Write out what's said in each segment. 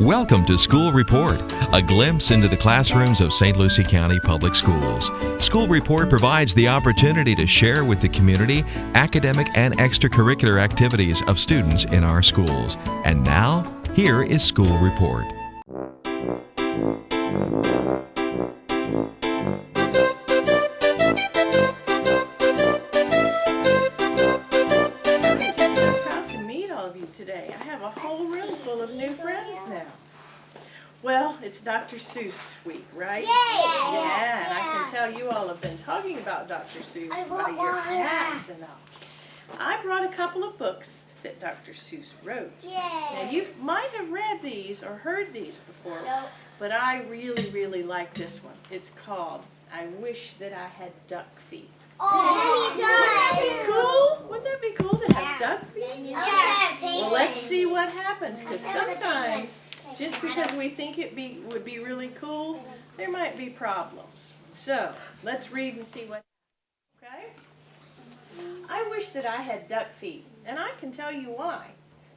Welcome to School Report, a glimpse into the classrooms of St. Lucie County Public Schools. School Report provides the opportunity to share with the community academic and extracurricular activities of students in our schools. And now, here is School Report. Well, it's Dr. Seuss week, right? Yay! Yeah, and I can tell you all have been talking about Dr. Seuss by your hats and all. I brought a couple of books that Dr. Seuss wrote. Yay! Now, you might have read these or heard these before, Nope. but I really like this one. It's called I Wish That I Had Duck Feet. Oh, he Wouldn't that be cool? Wouldn't that be cool to have duck feet? Yes. Well, let's see what happens, because sometimes just because we think it would be really cool, there might be problems. So, let's read and see what, okay? I wish that I had duck feet, and I can tell you why.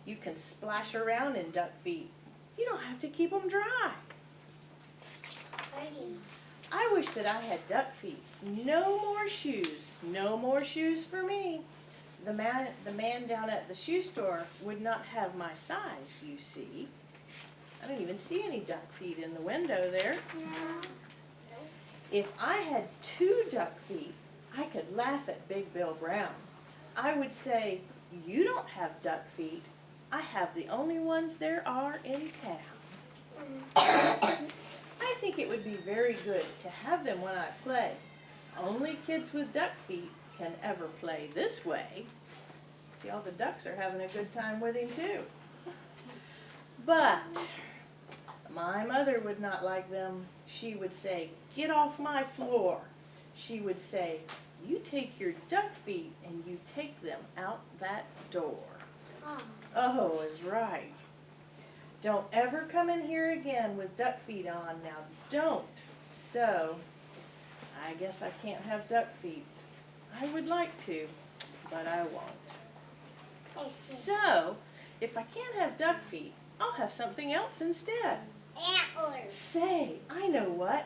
You can splash around in duck feet. You don't have to keep them dry. I wish that I had duck feet. No more shoes. No more shoes for me. The man down at the shoe store would not have my size, you see. I don't even see any duck feet in the window there. If I had 2 duck feet, I could laugh at Big Bill Brown. I would say, you don't have duck feet. I have the only ones there are in town. I think it would be very good to have them when I play. Only kids with duck feet can ever play this way. See, all the ducks are having a good time with him too. But my mother would not like them. She would say, get off my floor. She would say, you take your duck feet and you take them out that door. Oh, is right. Don't ever come in here again with duck feet on. Now don't. So, I guess I can't have duck feet. I would like to, but I won't. So, if I can't have duck feet, I'll have something else instead. Antlers. Say, I know what.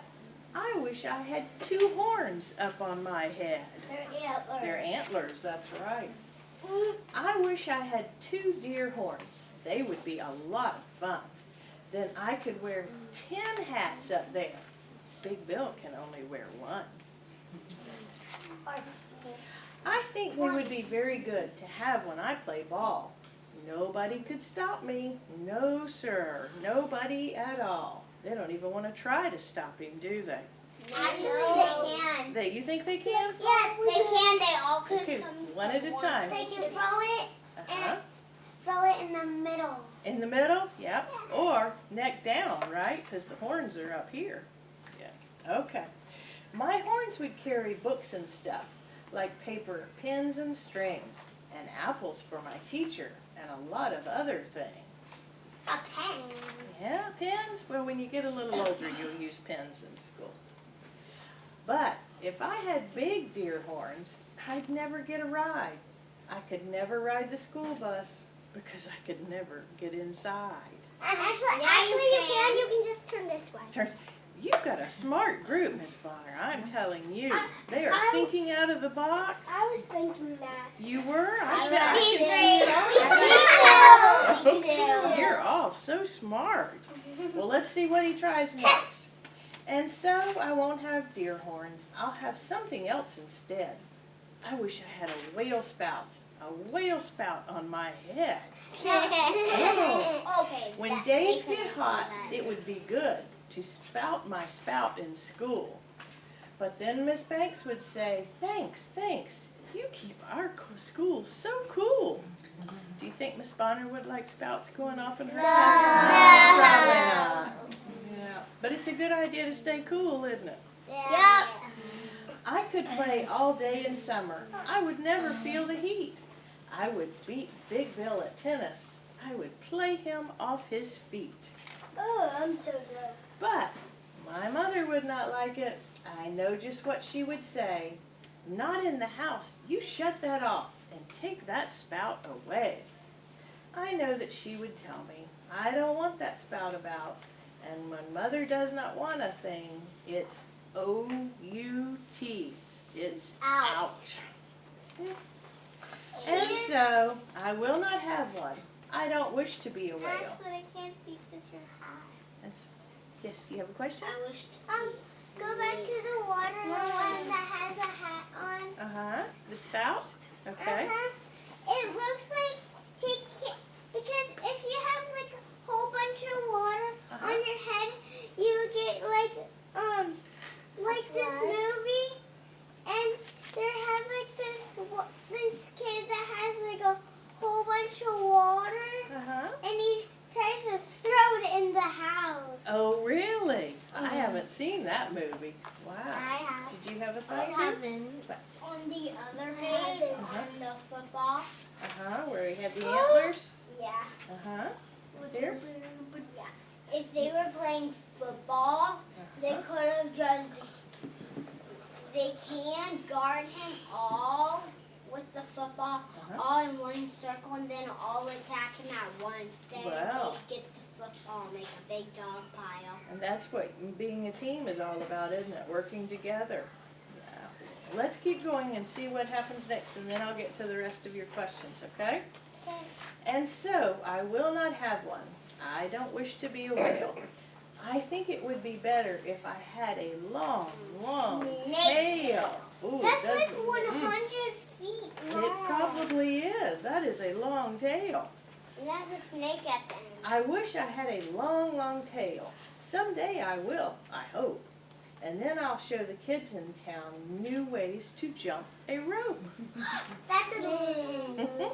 I wish I had 2 horns up on my head. They're antlers. They're antlers, that's right. I wish I had 2 deer horns. They would be a lot of fun. Then I could wear 10 hats up there. Big Bill can only wear 1. I think they would be very good to have when I play ball. Nobody could stop me. No, sir. Nobody at all. They don't even want to try to stop him, do they? Actually, they can. You think they can? Yeah, they can. They all could Okay, come. one at a time. They can throw it Uh-huh. and throw it in the middle. In the middle? Yep. Or neck down, right? Because the horns are up here. Yeah. Okay. My horns would carry books and stuff, like paper, pens, and strings, and apples for my teacher, and a lot of other things. A pen. Yeah, pens? Well, when you get a little older, you'll use pens in school. But if I had big deer horns, I'd never get a ride. I could never ride the school bus because I could never get inside. Actually, you can. You can just turn this way. You've got a smart group, Miss Bonner, I'm telling you. They are thinking out of the box. I was thinking that. You were? I Me can see it all. You're all so smart. Well, let's see what he tries next. And so I won't have deer horns. I'll have something else instead. I wish I had a whale spout. A whale spout on my head. Oh. Okay. When days get hot, it would be good to spout my spout in school. But then Miss Banks would say, thanks, you keep our school so cool. Do you think Miss Bonner would like spouts going off in her classroom? Probably not. Yeah. But it's a good idea to stay cool, isn't it? Yep. I could play all day in summer. I would never feel the heat. I would beat Big Bill at tennis. I would play him off his feet. Oh, I'm so good. But my mother would not like it. I know just what she would say. Not in the house. You shut that off and take that spout away. I know that she would tell me, I don't want that spout about. And when Mother does not want a thing, it's O-U-T. It's out. And so, I will not have one. I don't wish to be a whale. That's what I can't see because you're high. Yes, do you have a question? I wish to go back to the water one that has a hat on. Uh-huh. The spout? Okay. It looks like he can't, because if you have like a whole bunch of water on your head, you get like this movie, and there has like this kid that has like a whole bunch of water, and he tries to throw it in the house. Oh, really? I haven't seen that movie. Wow. I have. Did you have a thought? I haven't. On the other page, on the football. Where he had the antlers? Yeah. There? Yeah. If they were playing football, they could have just, they can guard him all with the football, all in one circle, and then all attack him at once. Then Wow. they get the football and make a big dog pile. And that's what being a team is all about, isn't it? Working together. Yeah. Let's keep going and see what happens next, and then I'll get to the rest of your questions, okay? Okay. And so, I will not have one. I don't wish to be a whale. I think it would be better if I had a long, long tail. Ooh, That's doesn't- like 100 feet long. It probably is. That is a long tail. And that's a snake at the end. I wish I had a long, long tail. Someday I will, I hope. And then I'll show the kids in town new ways to jump a rope. That's a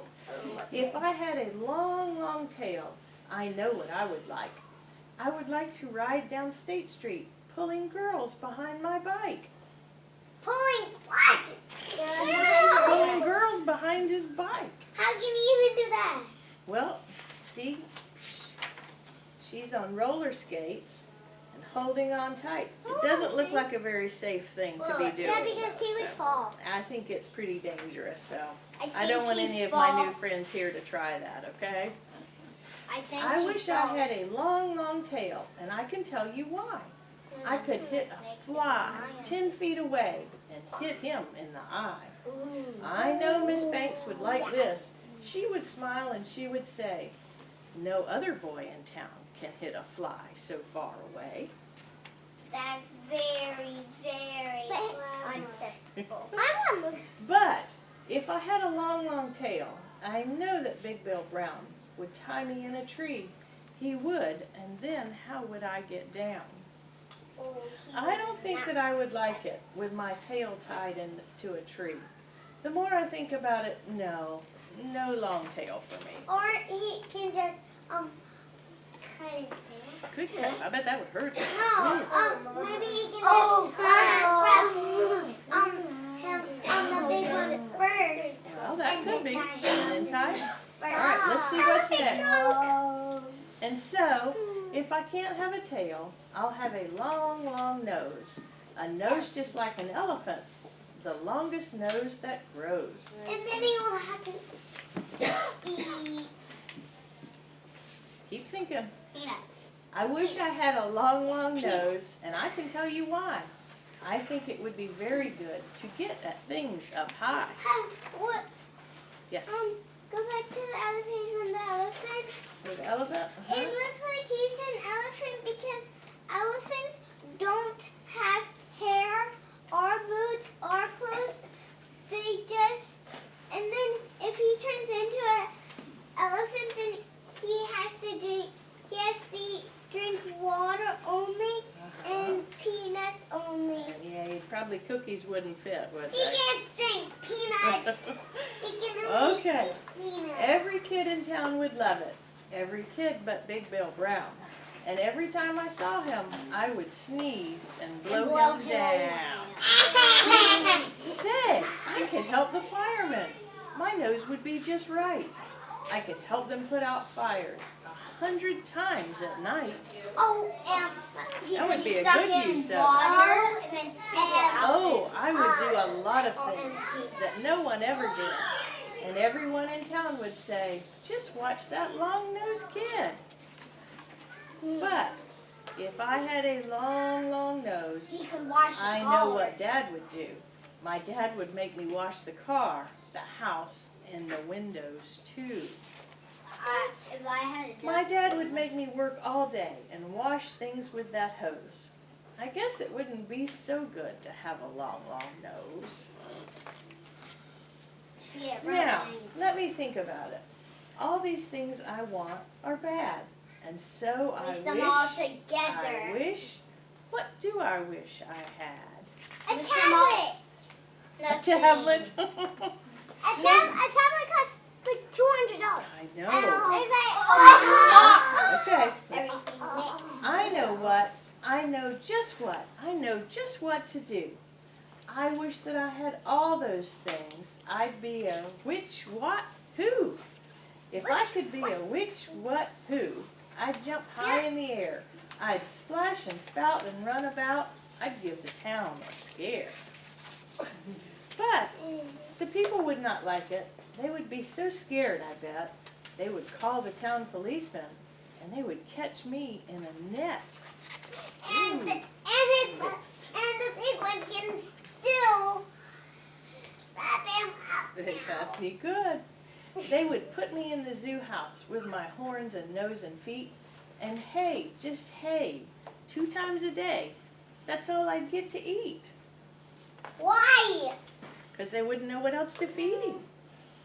If I had a long, long tail, I know what I would like. I would like to ride down State Street, pulling girls behind my bike. Pulling what? Pulling girls behind his bike. How can you even do that? Well, see, she's on roller skates and holding on tight. It doesn't look like a very safe thing to be doing. Yeah, because he would fall. I think it's pretty dangerous, so I think don't want he'd any of fall. my new friends here to try that, okay? I he'd wish I fall. had a long, long tail, and I can tell you why. I could hit a fly 10 feet away and hit him in the eye. I know Miss Banks would like this. She would smile and she would say, "No other boy in town can hit a fly so far away." That's very, very unacceptable. But if I had a long, long tail, I know that Big Bill Brown would tie me in a tree. He would, and then how would I get down? I don't think that I would like it with my tail tied into a tree. The more I think about it, no long tail for me. Or he can just cut his tail. Could you? I bet that would hurt. No, maybe he can just wrap the big one first. Well, that could be. And then tie. All right, let's see Oh, what's next. And so, if I can't have a tail, I'll have a long, long nose. A nose just like an elephant's. The longest nose that grows. And then he will have to eat Keep thinking. peanuts. I wish I had a long, long nose, and I can tell you why. I think it would be very good to get at things up high. What? Yes. Go back to the other page on the elephant. With the elephant? It looks like he's an elephant because elephants don't have hair or boots or clothes. They just, and then if he turns into an elephant, then he has to drink water only and peanuts only. Yeah, probably cookies wouldn't fit, would He they? can't drink peanuts. He can only Okay. eat peanuts. Every kid in town would love it. Every kid but Big Bill Brown. And every time I saw him, I would sneeze and blow him down. Say, I could help the firemen. My nose would be just right. I could help them put out fires 100 times at night. Oh, That would be a suck good in use of it. water and then spit it out. Oh, I would do a lot of things that no one ever did. And everyone in town would say, just watch that long-nosed kid. But if I had a long, long nose, He could wash the I car. know what Dad would do. My dad would make me wash the car, the house, and the windows too. If I had a My dad would make me work all day and wash things with that hose. I guess it wouldn't be so good to have a long, long nose. Yeah, Now, let me think about it. All these things I want are bad. And so I Place them all wish, together. what do I wish I had? A tablet. A tablet? A tablet costs like $200. I know. It's like, Okay. everything mixed. I know what. I know just what. I know just what to do. I wish that I had all those things. I'd be a which, what, who. If I could be a which, what, who, I'd jump high in the air. I'd splash and spout and run about. I'd give the town a scare. But the people would not like it. They would be so scared, I bet. They would call the town policeman, and they would catch me in a net. And the big one can still wrap him up. That'd be good. They would put me in the zoo house with my horns and nose and feet, and hay, just hay, 2 times a day. That's all I'd get to eat. Why? Because they wouldn't know what else to feed him.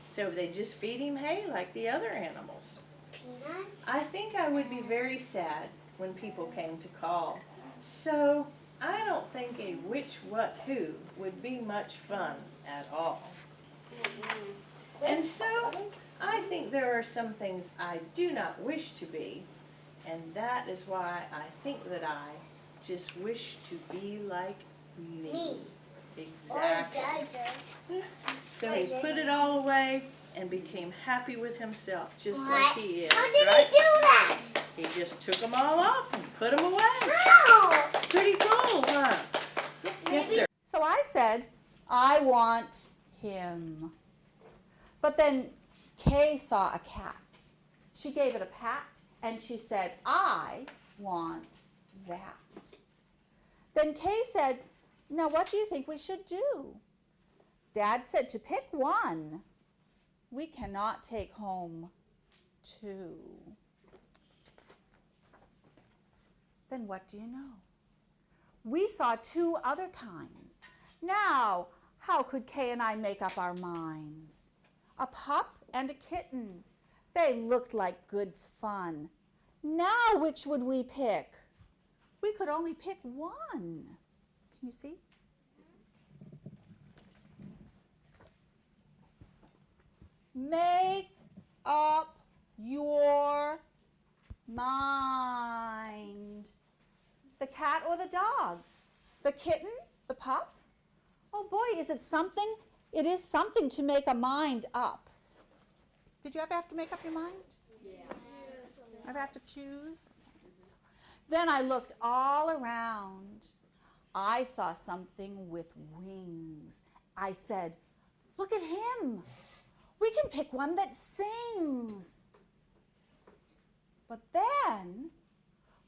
So they'd just feed him hay like the other animals. Peanuts? I think I would be very sad when people came to call. So I don't think a which, what, who would be much fun at all. And so I think there are some things I do not wish to be, and that is why I think that I just wish to be like me. Exactly. So he put it all away and became happy with himself, just like he is, How did right? he do that? He just took them all off and put them away. How? Pretty cool, huh? Yes, sir. So I said, I want him. But then Kay saw a cat. She gave it a pat and she said, I want that. Then Kay said, now what do you think we should do? Dad said to pick one. We cannot take home 2. Then what do you know? We saw 2 other kinds. Now, how could Kay and I make up our minds? A pup and a kitten. They looked like good fun. Now, which would we pick? We could only pick one. Can you see? Make up your mind. The cat or the dog? The kitten? The pup? Oh boy, is it something? It is something to make a mind up. Did you ever have to make up your mind? Yeah. Ever have to choose? Then I looked all around. I saw something with wings. I said, look at him. We can pick one that sings. But then,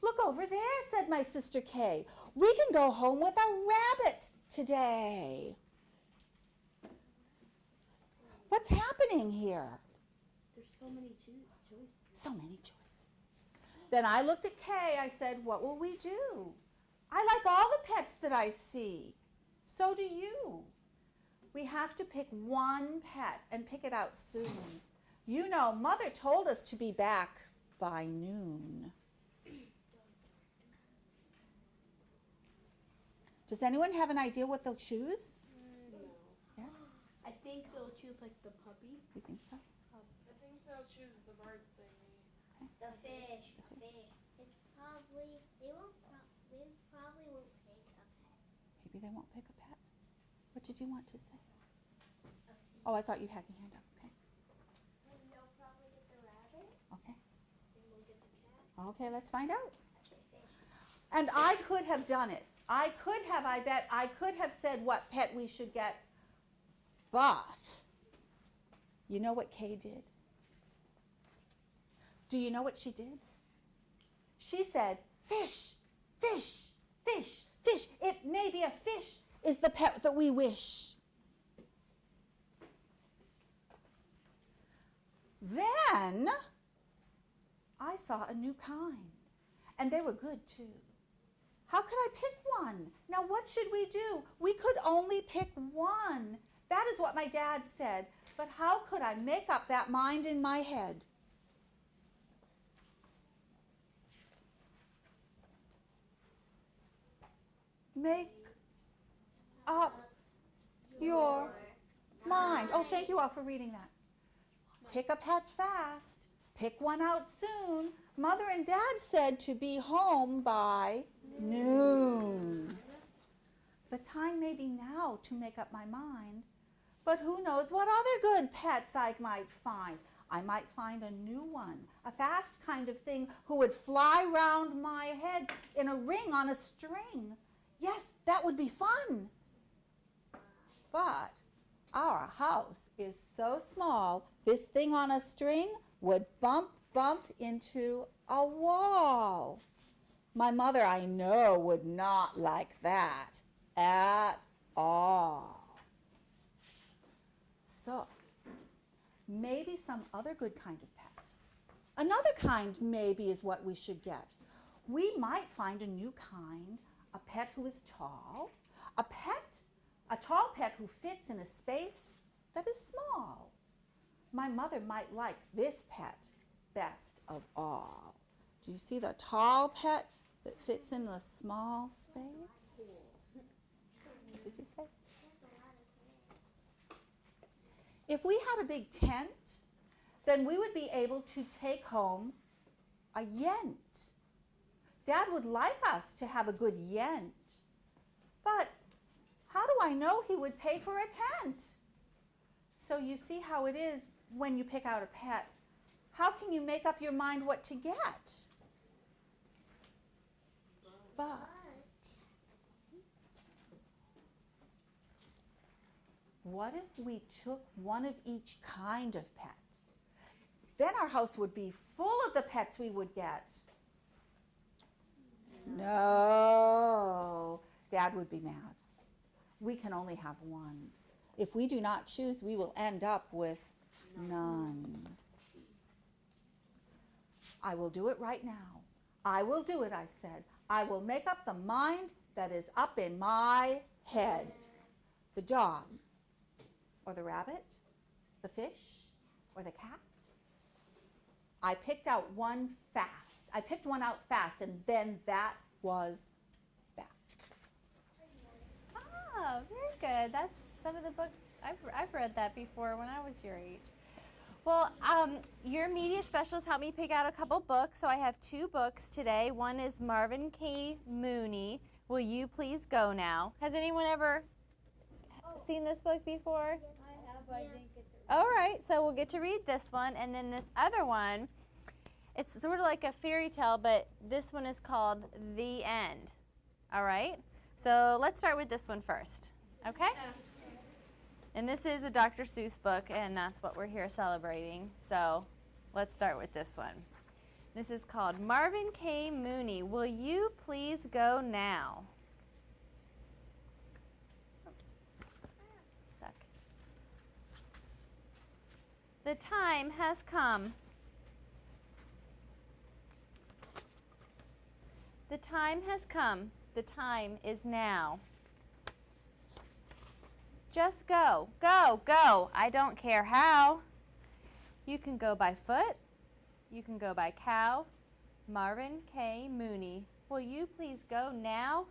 look over there, said my sister Kay. We can go home with a rabbit today. What's happening here? There's so many choices. So many choices. Then I looked at Kay. I said, what will we do? I like all the pets that I see. So do you. We have to pick one pet and pick it out soon. You know, Mother told us to be back by noon. Does anyone have an idea what they'll choose? No. Yes? I think they'll choose like the puppy. You think so? I think they'll choose the bird thingy. The fish. It's probably, they probably won't pick a pet. Maybe they won't pick a pet. What did you want to say? Oh, I thought you had your hand up. Okay. And they'll probably get the rabbit. Okay. And we'll get the cat. Okay, let's find out. I say fish. And I could have done it. I bet I could have said what pet we should get. But You know what Kay did? Do you know what she did? She said, fish, fish, fish, fish. It may be a fish is the pet that we wish. Then I saw a new kind, and they were good too. How could I pick one? Now what should we do? We could only pick one. That is what my dad said. But how could I make up that mind in my head? Make up your mind. Oh, thank you all for reading that. Pick a pet fast. Pick one out soon. Mother and Dad said to be home by noon. The time may be now to make up my mind, but who knows what other good pets I might find. I might find a new one, a fast kind of thing who would fly round my head in a ring on a string. Yes, that would be fun. But our house is so small, this thing on a string would bump into a wall. My mother, I know, would not like that at all. So, maybe some other good kind of pet. Another kind maybe is what we should get. We might find a new kind, a pet who is tall, a tall pet who fits in a space that is small. My mother might like this pet best of all. Do you see the tall pet that fits in the small space? What did you say? If we had a big tent, then we would be able to take home a yent. Dad would like us to have a good yent. But how do I know he would pay for a tent? So you see how it is when you pick out a pet. How can you make up your mind what to get? But what if we took one of each kind of pet? Then our house would be full of the pets we would get. No. Dad would be mad. We can only have one. If we do not choose, we will end up with none. I will do it right now. I will do it, I said. I will make up the mind that is up in my head. The dog, or the rabbit, the fish, or the cat. I picked out one fast. I picked one out fast, and then that was that. Oh, very good. That's some of the books. I've read that before when I was your age. Well, your media specialist helped me pick out a couple books, so I have two books today. One is Marvin K. Mooney, Will You Please Go Now? Has anyone ever seen this book before? I have, but I didn't get to All right, so we'll get to read this one, and then this other one, it's sort of like a fairy tale, but this one is called The End. All right, so let's start with this one first, okay? And this is a Dr. Seuss book, and that's what we're here celebrating. So let's start with this one. This is called Marvin K. Mooney, Will You Please Go Now? Stuck. The time has come. The time has come. The time is now. Just go, go, go. I don't care how. You can go by foot. You can go by cow. Marvin K. Mooney, will you please go now?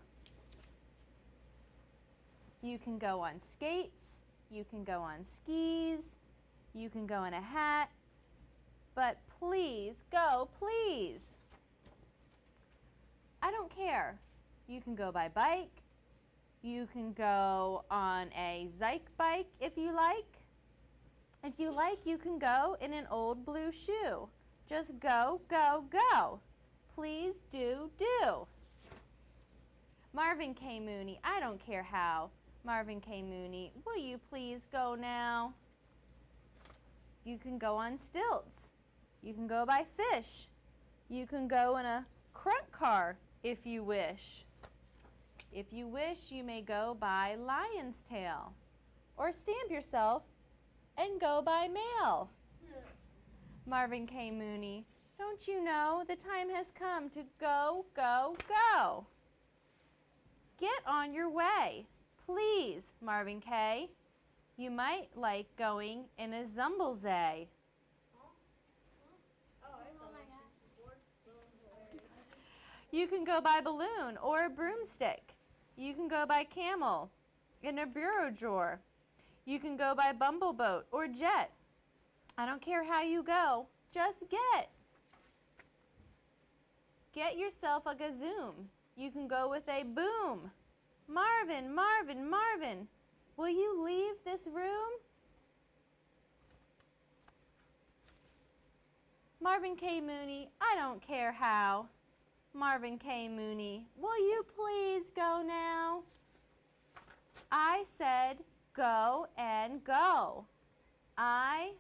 You can go on skates. You can go on skis. You can go in a hat. But please go, please. I don't care. You can go by bike. You can go on a Zyke bike if you like. If you like, you can go in an old blue shoe. Just go, go, go. Please do, do. Marvin K. Mooney, I don't care how. Marvin K. Mooney, will you please go now? You can go on stilts. You can go by fish. You can go in a crunt car if you wish. If you wish, you may go by lion's tail, or stamp yourself and go by mail. Marvin K. Mooney, don't you know the time has come to go, go, go? Get on your way, please, Marvin K. You might like going in a Zumblezay. You can go by balloon or a broomstick. You can go by camel in a bureau drawer. You can go by bumbleboat or jet. I don't care how you go, just get. Get yourself a gazoom. You can go with a boom. Marvin, Marvin, Marvin, will you leave this room? Marvin K. Mooney, I don't care how. Marvin K. Mooney, will you please go now? I said go and go. I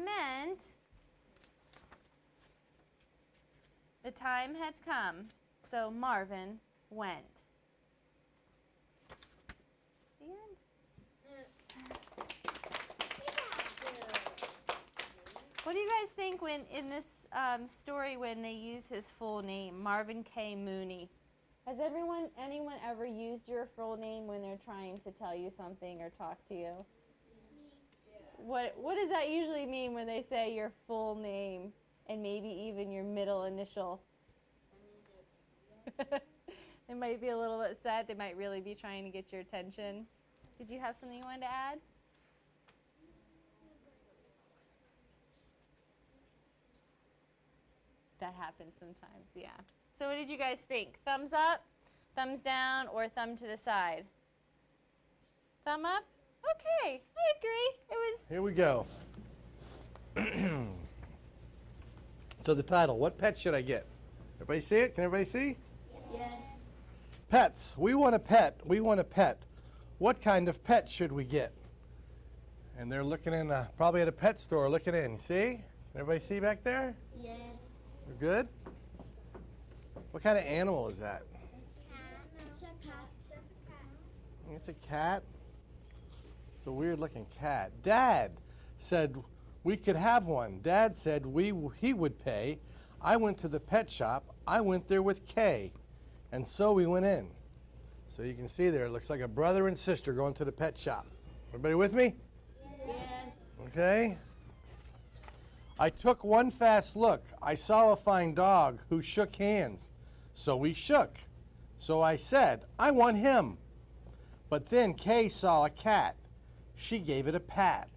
meant the time had come, so Marvin went. The end. What do you guys think when in this story when they use his full name, Marvin K. Mooney? Has anyone ever used your full name when they're trying to tell you something or talk to you? What does that usually mean when they say your full name and maybe even your middle initial? They might be a little bit sad. They might really be trying to get your attention. Did you have something you wanted to add? That happens sometimes, yeah. So what did you guys think? Thumbs up, thumbs down, or thumb to the side? Thumb up? Okay, I agree. It was. Here we go. So the title, what pet should I get? Everybody see it? Can everybody see? Yes. Pets. We want a pet. We want a pet. What kind of pet should we get? And they're looking in, probably at a pet store looking in. See? Everybody see back there? Yes. We're good? What kind of animal is that? It's a cat. It's a cat. It's a weird looking cat. Dad said we could have one. Dad said he would pay. I went to the pet shop. I went there with K. And so we went in. So you can see there, it looks like a brother and sister going to the pet shop. Everybody with me? Yes. Okay. I took one fast look. I saw a fine dog who shook hands. So we shook. So I said, I want him. But then Kay saw a cat. She gave it a pat.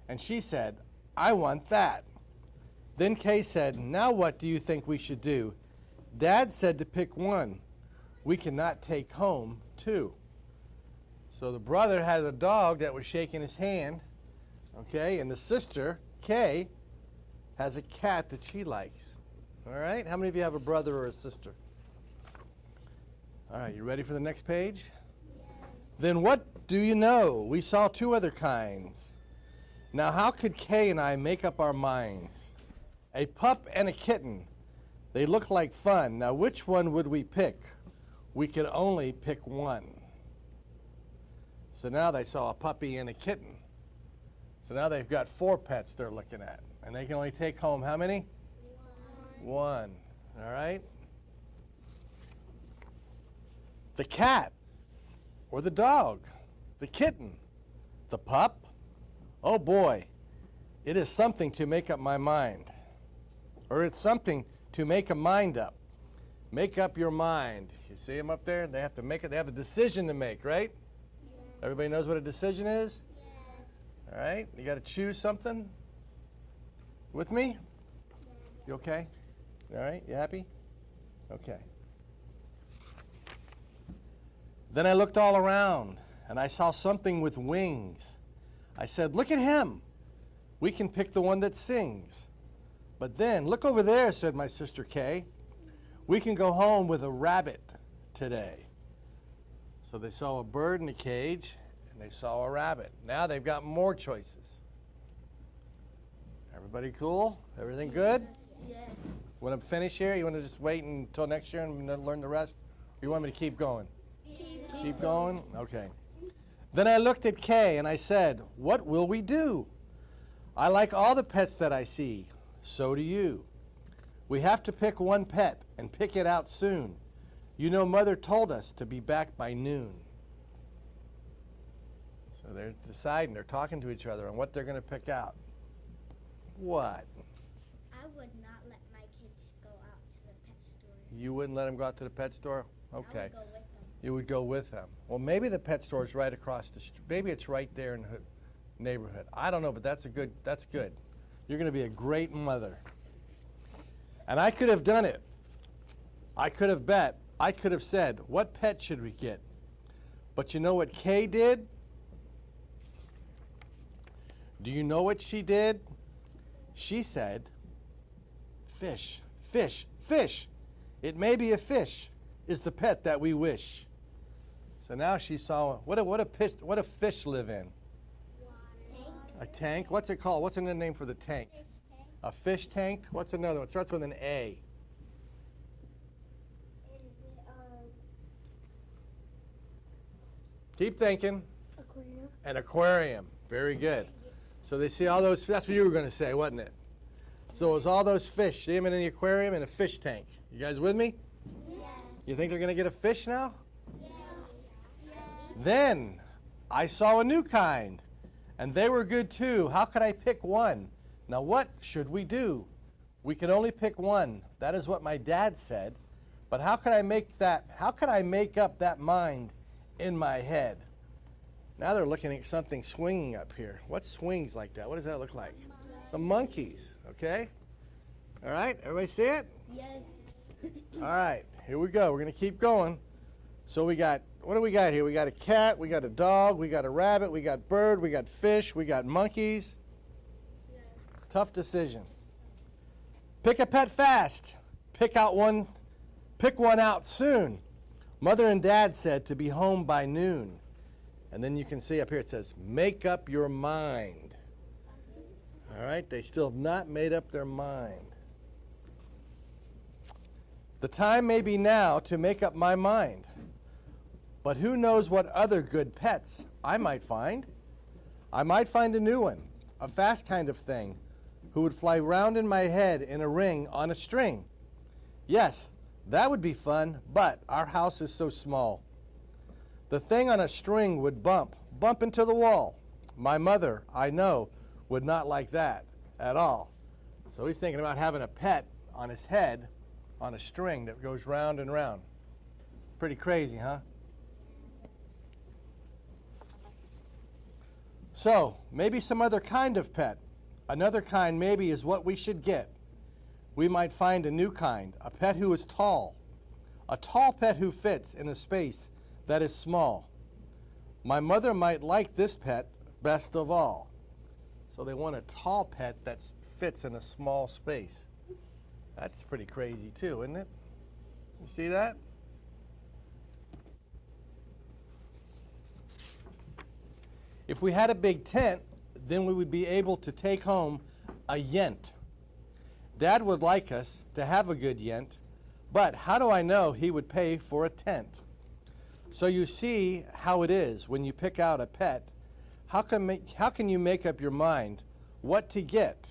And she said, I want that. Then Kay said, now what do you think we should do? Dad said to pick one. We cannot take home two. So the brother had a dog that was shaking his hand. Okay, and the sister, Kay, has a cat that she likes. All right, how many of you have a brother or a sister? All right, you ready for the next page? Yes. Then what do you know? We saw two other kinds. Now how could Kay and I make up our minds? A pup and a kitten. They look like fun. Now which one would we pick? We could only pick one. So now they saw a puppy and a kitten. So now they've got 4 pets they're looking at. And they can only take home how many? One. All right? The cat or the dog, the kitten, the pup. Oh boy, it is something to make up my mind. Or it's something to make a mind up. Make up your mind. You see them up there? They have to make it. They have a decision to make, right? Yes. Everybody knows what a decision is? Yes. All right? You got to choose something? With me? You okay? All right? You happy? Okay. Then I looked all around, and I saw something with wings. I said, look at him. We can pick the one that sings. But then, look over there, said my sister Kay. We can go home with a rabbit today. So they saw a bird in a cage, and they saw a rabbit. Now they've got more choices. Everybody cool? Everything good? Yes. Want to finish here? You want to just wait until next year and then learn the rest? Or you want me to keep going? Keep going? Okay. Then I looked at Kay and I said, what will we do? I like all the pets that I see. So do you. We have to pick one pet and pick it out soon. You know, Mother told us to be back by noon. So they're deciding, they're talking to each other on what they're going to pick out. What? I would not let my kids go out to the pet store. You wouldn't let them go out to the pet store? I Okay. would go with them. You would go with them. Well, maybe the pet store is right across the street. Maybe it's right there in the neighborhood. I don't know, but that's good. You're going to be a great mother. And I could have done it. I could have bet. I could have said, what pet should we get? But you know what Kay did? Do you know what she did? She said, fish, fish, fish. It may be a fish is the pet that we wish. So now she saw, what a fish live in? Tank. A tank? What's it called? What's another name for the tank? Fish tank. A fish tank? What's another one? It starts with an A. Keep thinking. Aquarium. An aquarium. Very good. So they see all those, that's what you were going to say, wasn't it? So it was all those fish, see them in the aquarium and a fish tank. You guys with me? Yes. You think they're going to get a fish now? Yes. Yes. Then I saw a new kind, and they were good too. How could I pick one? Now what should we do? We can only pick one. That is what my dad said. But how could I make up that mind in my head? Now they're looking at something swinging up here. What swings like that? What does that look like? Some monkeys, okay? All right, everybody see it? Yes. All right, here we go. We're going to keep going. So we got, what do we got here? We got a cat, we got a dog, we got a rabbit, we got bird, we got fish, we got monkeys. Tough decision. Pick a pet fast. Pick one out soon. Mother and Dad said to be home by noon. And then you can see up here it says, make up your mind. All right, they still have not made up their mind. The time may be now to make up my mind. But who knows what other good pets I might find? I might find a new one, a fast kind of thing, who would fly round in my head in a ring on a string. Yes, that would be fun, but our house is so small. The thing on a string would bump into the wall. My mother, I know, would not like that at all. So he's thinking about having a pet on his head on a string that goes round and round. Pretty crazy, huh? So, maybe some other kind of pet. Another kind maybe is what we should get. We might find a new kind, a pet who is tall. A tall pet who fits in a space that is small. My mother might like this pet best of all. So they want a tall pet that fits in a small space. That's pretty crazy too, isn't it? You see that? If we had a big tent, then we would be able to take home a yent. Dad would like us to have a good yent, but how do I know he would pay for a tent? So you see how it is when you pick out a pet. How can you make up your mind what to get?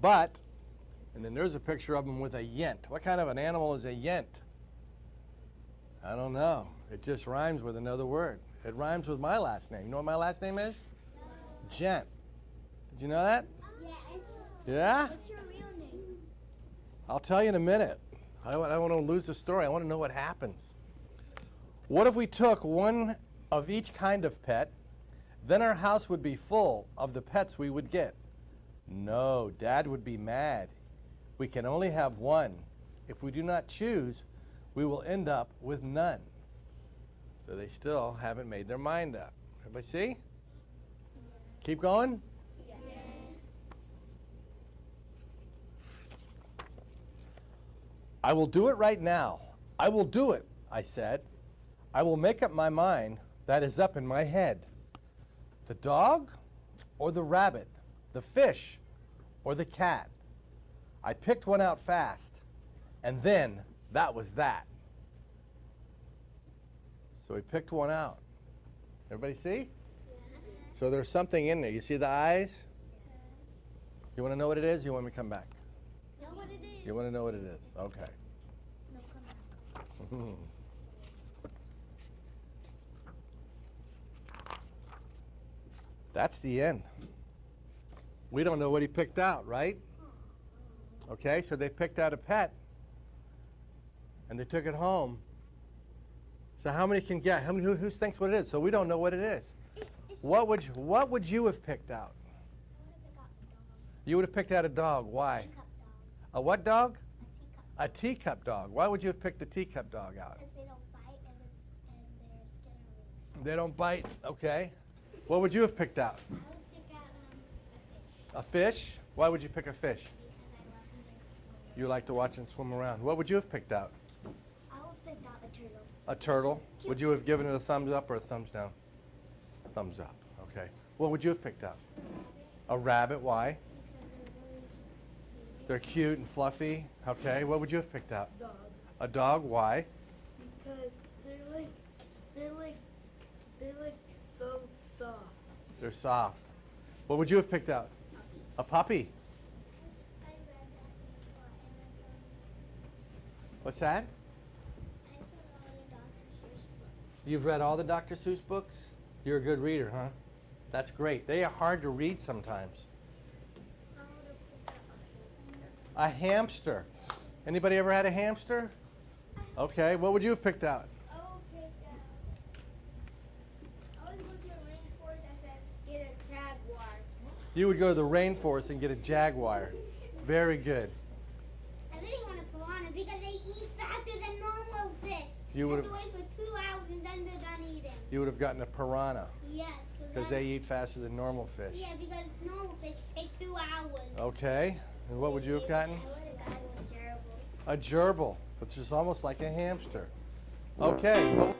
But, and then there's a picture of him with a yent. What kind of an animal is a yent? I don't know. It just rhymes with another word. It rhymes with my last name. You know what my last name is? No. Gent. Did you know that? Yeah. Yeah? What's your real name? I'll tell you in a minute. I don't want to lose the story. I want to know what happens. What if we took one of each kind of pet? Then our house would be full of the pets we would get. No, Dad would be mad. We can only have one. If we do not choose, we will end up with none. So they still haven't made their mind up. Everybody see? Keep going? Yes. I will do it right now. I will do it, I said. I will make up my mind that is up in my head. The dog or the rabbit? The fish or the cat? I picked one out fast, and then that was that. So we picked one out. Everybody see? So there's something in there. You see the eyes? You want to know what it is? You want me to come back? Know what it is? You want to know what it is? Okay. No, come back. That's the end. We don't know what he picked out, right? Okay, so they picked out a pet, and they took it home. So how many can get? How many? Who thinks what it is? So we don't know what it is. What would you have picked out? You would have picked out a dog. Why? A what dog? A teacup dog. Why would you have picked the teacup dog out? Because they don't bite and their skin are really They don't bite. Okay. What would you have picked out? I would pick out a fish. A fish? Why would you pick a fish? Because I love them. You like to watch them swim around. What would you have picked out? I would pick out a turtle. A turtle. Would you have given it a thumbs up or a thumbs down? Thumbs up. Okay. What would you have picked out? A rabbit. Why? They're cute and fluffy. Okay. What would you have picked out? Dog. A dog. Why? Because they're like so soft. They're soft. What would you have picked out? A puppy. I read that before and What's that? I saw all the Dr. Seuss books. You've read all the Dr. Seuss books? You're a good reader, huh? That's great. They are hard to read sometimes. I would have picked out A hamster. Anybody ever had a hamster? Okay. What would you have picked out? I would pick out. I was looking at rainforest and said get a jaguar. You would go to the rainforest and get a jaguar. Very good. I really want a piranha because they eat faster than normal fish. You would have to have wait for 2 hours and then they're done eating. you would have gotten a piranha Yes. because they eat faster than normal fish. Yeah, because normal fish take 2 hours. Okay. And what would you have gotten? I would have gotten a gerbil. A gerbil, which is almost like a hamster. Okay.